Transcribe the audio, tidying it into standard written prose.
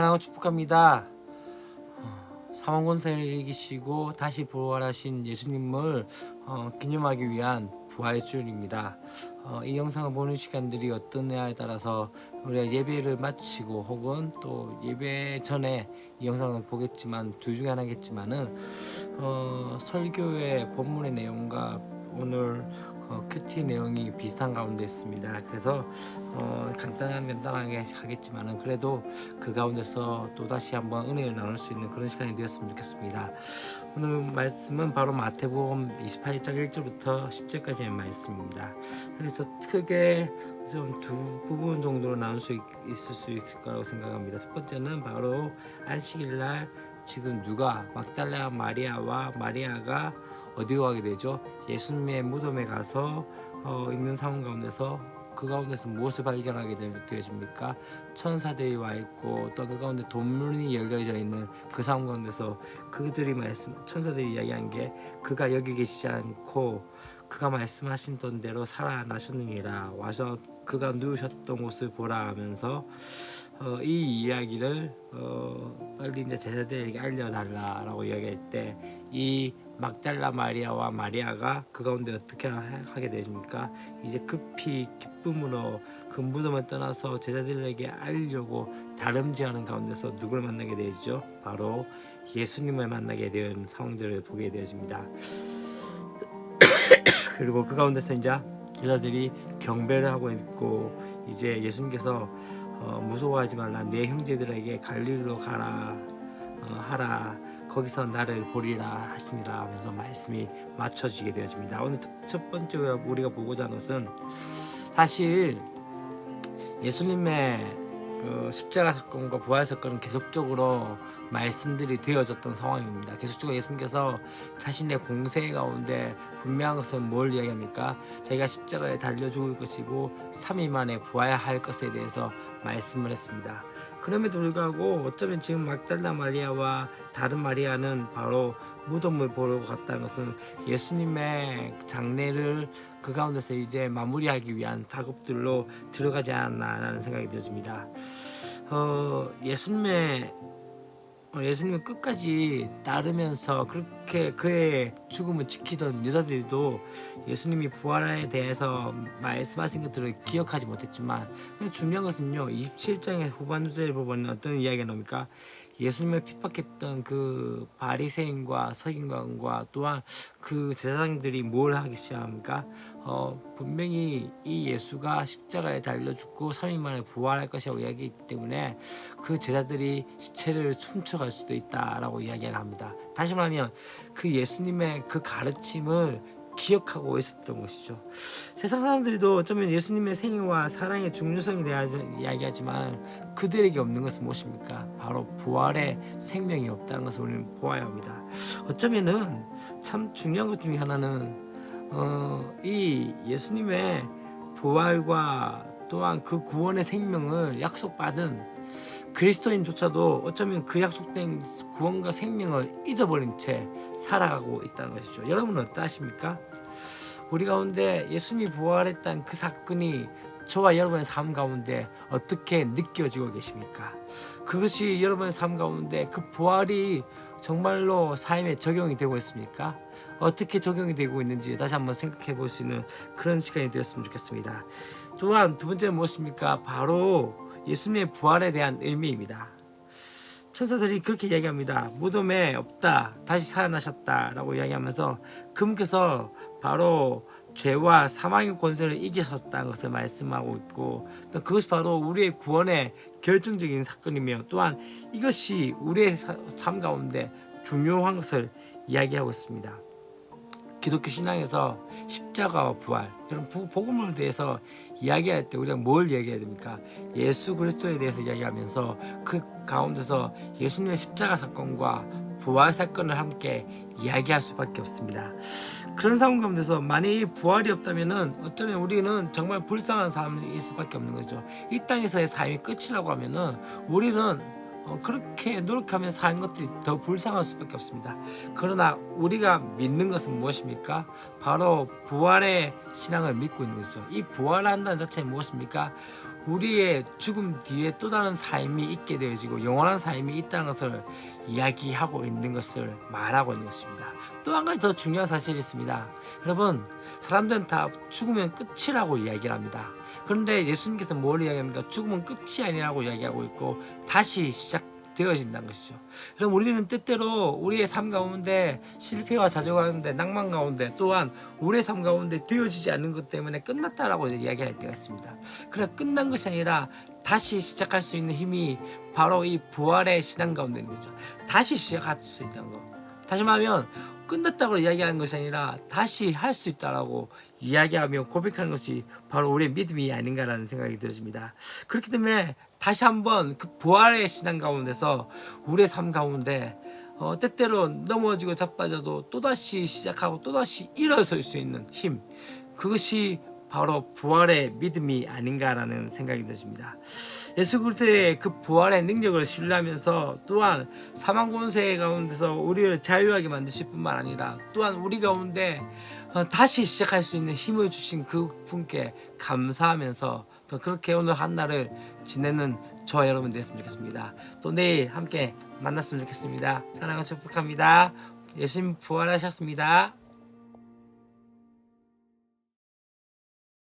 사랑하고 축복합니다. 사망권세를 이기시고 다시 부활하신 예수님을 기념하기 위한 부활의 주일입니다. 이 영상을 보는 시간들이 어떠냐에 따라서 우리가 예배를 마치고 혹은 또 예배 전에 이 영상을 보겠지만 둘 중에 하나겠지만은 설교의 본문의 내용과 오늘 큐티 내용이 비슷한 가운데 있습니다. 그래서 간단하게 하겠지만은 그래도 그 가운데서 또 다시 한번 은혜를 나눌 수 있는 그런 시간이 되었으면 좋겠습니다. 오늘 말씀은 바로 마태복음 28장 1절부터 10절까지의 말씀입니다. 그래서 크게 좀 두 부분 정도로 나눌 수 있을 수 있을 거라고 생각합니다. 첫 번째는 바로 안식일날 지금 누가 막달라 마리아와 마리아가 어디로 가게 되죠? 예수님의 무덤에 가서 있는 상황 가운데서 그 가운데서 무엇을 발견하게 되어집니까? 천사들이 와 있고 또 그 가운데 돈문이 열려져 있는 그 상황 가운데서 그들이 천사들이 이야기한 게 그가 여기 계시지 않고 그가 말씀하신 대로 살아나셨느니라 와서 그가 누우셨던 곳을 보라 하면서 이 이야기를 빨리 이제 제자들에게 알려달라라고 이야기할 때 이 막달라 마리아와 마리아가 그 가운데 어떻게 하게 되십니까? 이제 급히 기쁨으로 그 무덤을 떠나서 제자들에게 알려고 다름질하는 가운데서 누구를 만나게 되죠? 바로 예수님을 만나게 된 상황들을 보게 되어집니다. 그리고 그 가운데서 이제 여자들이 경배를 하고 있고 이제 예수님께서 무서워하지 말라 내 형제들에게 갈릴리로 가라 하라 거기서 나를 보리라 하시니라 하면서 말씀이 맞춰지게 되어집니다. 오늘 첫 번째 우리가 보고자 하는 것은 사실 예수님의 그 십자가 사건과 부활 사건은 계속적으로 말씀들이 되어졌던 상황입니다. 계속적으로 예수님께서 자신의 공세 가운데 분명한 것은 뭘 이야기합니까? 자기가 십자가에 달려 죽을 것이고 3일 만에 부활할 것에 대해서 말씀을 했습니다. 그럼에도 불구하고 어쩌면 지금 막달라 마리아와 다른 마리아는 바로 무덤을 보러 갔다는 것은 예수님의 장례를 그 가운데서 이제 마무리하기 위한 작업들로 들어가지 않았나라는 생각이 들어집니다. 예수님은 끝까지 따르면서 그렇게 그의 죽음을 지키던 여자들도 예수님이 부활에 대해서 말씀하신 것들을 기억하지 못했지만 중요한 것은요 27장의 후반부를 보면 어떤 이야기가 나옵니까? 예수님을 핍박했던 그 바리새인과 서기관과 또한 그 제사장들이 뭘 하기 시작합니까? 분명히 이 예수가 십자가에 달려 죽고 3일 만에 부활할 것이라고 이야기했기 때문에 그 제자들이 시체를 훔쳐갈 수도 있다라고 이야기를 합니다. 다시 말하면 그 예수님의 그 가르침을 기억하고 있었던 것이죠. 세상 사람들도 어쩌면 예수님의 생애와 사랑의 중요성에 대해서 이야기하지만 그들에게 없는 것은 무엇입니까? 바로 부활의 생명이 없다는 것을 우리는 보아야 합니다. 어쩌면은 참 중요한 것 중에 하나는 이 예수님의 부활과 또한 그 구원의 생명을 약속받은 그리스도인조차도 어쩌면 그 약속된 구원과 생명을 잊어버린 채 살아가고 있다는 것이죠. 여러분은 어떠하십니까? 우리 가운데 예수님이 부활했다는 그 사건이 저와 여러분의 삶 가운데 어떻게 느껴지고 계십니까? 그것이 여러분의 삶 가운데 그 부활이 정말로 삶에 적용이 되고 있습니까? 어떻게 적용이 되고 있는지 다시 한번 생각해 볼 수 있는 그런 시간이 되었으면 좋겠습니다. 또한 두 번째는 무엇입니까? 바로 예수님의 부활에 대한 의미입니다. 천사들이 그렇게 이야기합니다. 무덤에 없다, 다시 살아나셨다 라고 이야기하면서 그분께서 바로 죄와 사망의 권세를 이기셨다는 것을 말씀하고 있고 또 그것이 바로 우리의 구원의 결정적인 사건이며 또한 이것이 우리의 삶 가운데 중요한 것을 이야기하고 있습니다. 기독교 신앙에서 십자가와 부활, 이런 복음을 대해서 이야기할 때 우리가 뭘 이야기해야 됩니까? 예수 그리스도에 대해서 이야기하면서 그 가운데서 예수님의 십자가 사건과 부활 사건을 함께 이야기할 수밖에 없습니다. 그런 상황 가운데서 만일 부활이 없다면은 어쩌면 우리는 정말 불쌍한 삶일 수밖에 없는 거죠. 이 땅에서의 삶이 끝이라고 하면은 우리는 그렇게 노력하며 사는 것들이 더 불쌍할 수밖에 없습니다. 그러나 우리가 믿는 것은 무엇입니까? 바로 부활의 신앙을 믿고 있는 것이죠. 이 부활한다는 자체는 무엇입니까? 우리의 죽음 뒤에 또 다른 삶이 있게 되어지고 영원한 삶이 있다는 것을 이야기하고 있는 것을 말하고 있는 것입니다. 또 한 가지 더 중요한 사실이 있습니다. 여러분, 사람들은 다 죽으면 끝이라고 이야기를 합니다. 그런데 예수님께서 뭘 이야기합니까? 죽음은 끝이 아니라고 이야기하고 있고 다시 시작되어진다는 것이죠. 그럼 우리는 때때로 우리의 삶 가운데 실패와 좌절 가운데 낭만 가운데 또한 우리의 삶 가운데 되어지지 않는 것 때문에 끝났다라고 이야기할 때가 있습니다. 그래 끝난 것이 아니라 다시 시작할 수 있는 힘이 바로 이 부활의 신앙 가운데 있는 거죠. 다시 시작할 수 있다는 거. 다시 말하면 끝났다고 이야기하는 것이 아니라 다시 할 수 있다라고 이야기하며 고백하는 것이 바로 우리의 믿음이 아닌가라는 생각이 들었습니다. 그렇기 때문에 다시 한번 그 부활의 신앙 가운데서 우리의 삶 가운데 때때로 넘어지고 자빠져도 또다시 시작하고 또다시 일어설 수 있는 힘, 그것이 바로 부활의 믿음이 아닌가라는 생각이 드십니다. 예수 그리스도의 그 부활의 능력을 신뢰하면서 또한 사망 권세 가운데서 우리를 자유하게 만드실 뿐만 아니라 또한 우리 가운데 다시 시작할 수 있는 힘을 주신 그 분께 감사하면서 또 그렇게 오늘 한날을 지내는 저와 여러분 되었으면 좋겠습니다. 또 내일 함께 만났으면 좋겠습니다. 사랑하고 축복합니다. 예수님 부활하셨습니다.